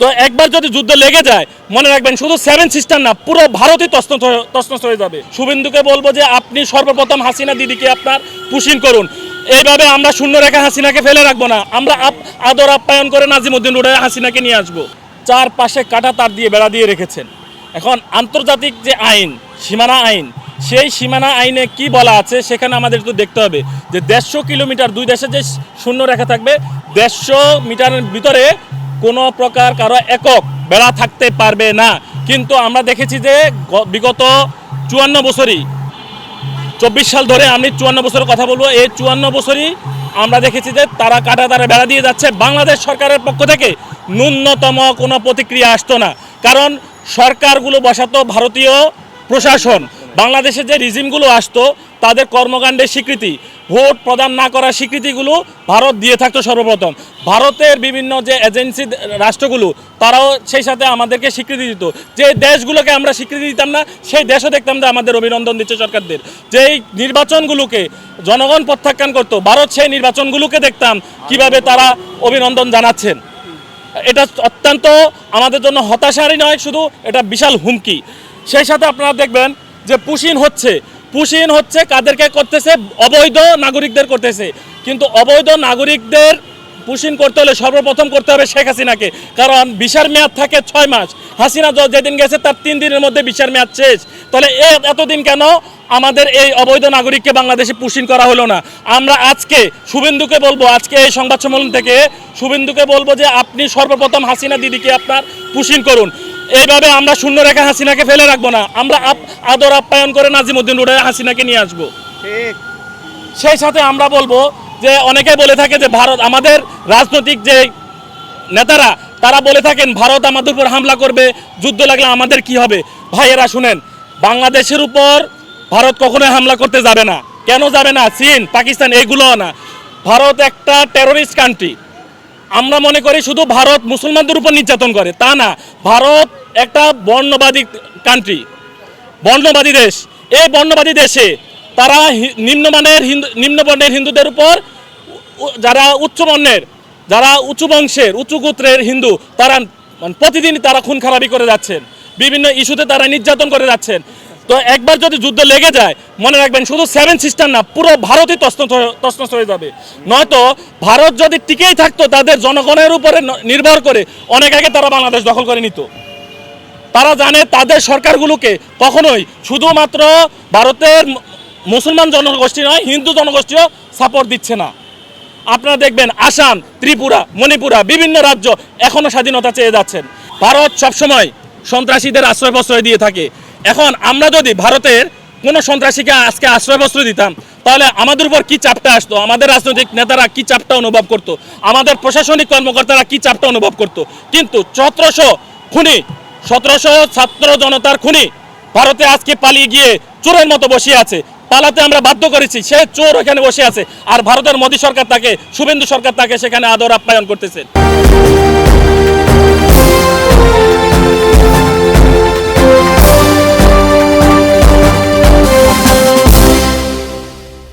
তো একবার যদি যুদ্ধ লেগে যায় মনে রাখবেন শুধু সেভেন সিস্টার না পুরো ভারতই তছনছ হয়ে যাবে। শুভেন্দুকে বলবো যে আপনি সর্বপ্রথম হাসিনা দিদিকে আপনার পুশিং করুন। এইভাবে আমরা শূন্য রেখা হাসিনাকে ফেলে রাখবো না, আমরা আদর আপ্যায়ন করে নাজিমউদ্দিন রোডে হাসিনাকে নিয়ে আসবো। চারপাশে কাটা তার দিয়ে বেড়া দিয়ে রেখেছেন। এখন আন্তর্জাতিক যে আইন, সীমানা আইন, সেই সীমানা আইনে কি বলা আছে সেখানে আমাদের তো দেখতে হবে যে 150 কিলোমিটার দুই দেশে যে শূন্য রেখা থাকবে 150 মিটারের ভিতরে কোনো প্রকার কারো একক বেড়া থাকতে পারবে না। কিন্তু আমরা দেখেছি যে বিগত 54 বছরই 24 সাল ধরে আমি 54 বছরের কথা বলবো, এই 54 বছরই আমরা দেখেছি যে তারা কাটা তারা বেড়া দিয়ে যাচ্ছে। বাংলাদেশ সরকারের পক্ষ থেকে ন্যূনতম কোনো প্রতিক্রিয়া আসতো না, কারণ সরকারগুলো বসাতো ভারতীয় প্রশাসন। বাংলাদেশে যে রিজিমগুলো আসতো তাদের কর্মকাণ্ডের স্বীকৃতি, ভোট প্রদান না করার স্বীকৃতিগুলো ভারত দিয়ে থাকতো সর্বপ্রথম। ভারতের বিভিন্ন যে এজেন্সি রাষ্ট্রগুলো তারাও সেই সাথে আমাদেরকে স্বীকৃতি দিত। যে দেশগুলোকে আমরা স্বীকৃতি দিতাম না সেই দেশও দেখতাম যে আমাদের অভিনন্দন দিচ্ছে সরকারদের। যেই নির্বাচনগুলোকে জনগণ প্রত্যাখ্যান করতো ভারত সেই নির্বাচনগুলোকে দেখতাম কিভাবে তারা অভিনন্দন জানাচ্ছেন। এটা অত্যন্ত আমাদের জন্য হতাশারই নয়, শুধু এটা বিশাল হুমকি। সেই সাথে আপনারা দেখবেন যে পুশিন হচ্ছে কাদেরকে করতেছে? অবৈধ নাগরিকদের করতেছে। কিন্তু অবৈধ নাগরিকদের পুশিন করতে হলে সর্বপ্রথম করতে হবে শেখ হাসিনাকে, কারণ ভিসার মেয়াদ থাকে 6 মাস। হাসিনা যেদিন গেছে তার 3 দিনের মধ্যে ভিসার মেয়াদ শেষ। তাহলে এতদিন কেন আমাদের এই অবৈধ নাগরিককে বাংলাদেশে পুশিন করা হলো না? আমরা আজকে শুভেন্দুকে বলবো, আজকে এই সংবাদ সম্মেলন থেকে শুভেন্দুকে বলবো যে আপনি সর্বপ্রথম হাসিনা দিদিকে আপনার পুশিন করুন। এইভাবে আমরা শূন্য রেখা হাসিনাকে ফেলে রাখবো না, আমরা আদর আপ্যায়ন করে নাজিমউদ্দিন রোডে হাসিনাকে নিয়ে আসবো। সেই সাথে আমরা বলবো যে অনেকে বলে থাকে যে ভারত, আমাদের রাজনৈতিক যে নেতারা তারা বলে থাকেন ভারত আমাদের উপর হামলা করবে, যুদ্ধ লাগলে আমাদের কি হবে। ভাইয়েরা শুনেন, বাংলাদেশের উপর ভারত কখনোই হামলা করতে যাবে না। কেন যাবে না? চীন, পাকিস্তান এগুলো না, ভারত একটা টেরোরিস্ট কান্ট্রি। আমরা মনে করি শুধু ভারত মুসলমানদের উপর নির্যাতন করে, তা না। ভারত একটা বর্ণবাদী কান্ট্রি, বর্ণবাদী দেশ। এই বর্ণবাদী দেশে তারা নিম্নবর্ণের হিন্দুদের উপর, যারা উচ্চবর্ণের, যারা উঁচু বংশের উঁচু গোত্রের হিন্দু, তারা প্রতিদিনই তারা খুন খারাপি করে যাচ্ছেন, বিভিন্ন ইস্যুতে তারা নির্যাতন করে যাচ্ছেন। তো একবার যদি যুদ্ধ লেগে যায় মনে রাখবেন শুধু সেভেন সিস্টার না পুরো ভারতই তছনছ হয়ে যাবে। নয়তো ভারত যদি টিকেই থাকতো তাদের জনগণের উপরে নির্ভর করে অনেক আগে তারা বাংলাদেশ দখল করে নিত। তারা জানে তাদের সরকারগুলোকে কখনোই শুধুমাত্র ভারতের মুসলমান জনগোষ্ঠী নয়, হিন্দু জনগোষ্ঠীও সাপোর্ট দিচ্ছে না। আপনারা দেখবেন আসাম, ত্রিপুরা, মণিপুরা বিভিন্ন রাজ্য এখনও স্বাধীনতা চেয়ে যাচ্ছেন। ভারত সবসময় সন্ত্রাসীদের আশ্রয় প্রশ্রয় দিয়ে থাকে। এখন আমরা যদি ভারতের কোনো সন্ত্রাসীকে আজকে আশ্রয় প্রশ্রয় দিতাম তাহলে আমাদের উপর কী চাপটা আসতো, আমাদের রাজনৈতিক নেতারা কী চাপটা অনুভব করতো, আমাদের প্রশাসনিক কর্মকর্তারা কী চাপটা অনুভব করতো। কিন্তু 1700 ছাত্র জনতার খুনি ভারতে আজকে পালিয়ে গিয়ে চোরের মতো বসে আছে। পালাতে আমরা বাধ্য করেছি, সে চোর ওখানে বসে আছে, আর ভারতের মোদী সরকার তাকে, শুভেন্দু সরকার তাকে সেখানে আদর আপ্যায়ন করতেছে।